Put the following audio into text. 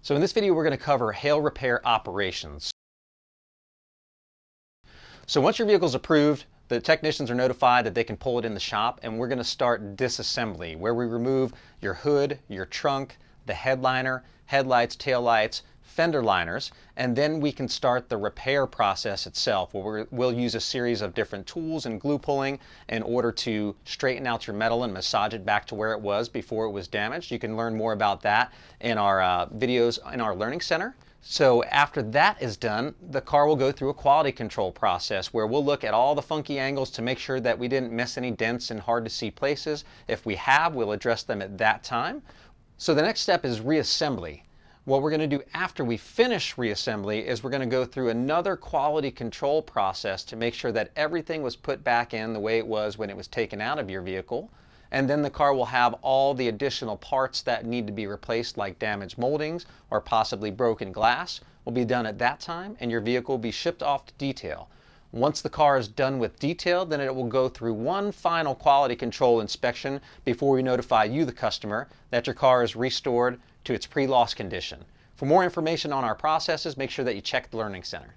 So in this video, we're going to cover hail repair operations. So once your vehicle is approved, the technicians are notified that they can pull it in the shop, and we're going to start disassembly, where we remove your hood, your trunk, the headliner, headlights, taillights, fender liners, and then we can start the repair process itself, where we'll use a series of different tools and glue pulling in order to straighten out your metal and massage it back to where it was before it was damaged. You can learn more about that in our videos in our learning center. So after that is done, the car will go through a quality control process where we'll look at all the funky angles to make sure that we didn't miss any dents in hard to see places. If we have, we'll address them at that time. So the next step is reassembly. What we're going to do after we finish reassembly is we're going to go through another quality control process to make sure that everything was put back in the way it was when it was taken out of your vehicle. And then the car will have all the additional parts that need to be replaced, like damaged moldings or possibly broken glass, will be done at that time, and your vehicle will be shipped off to detail. Once the car is done with detail, then it will go through one final quality control inspection before we notify you, the customer, that your car is restored to its pre-loss condition. For more information on our processes, make sure that you check the Learning Center.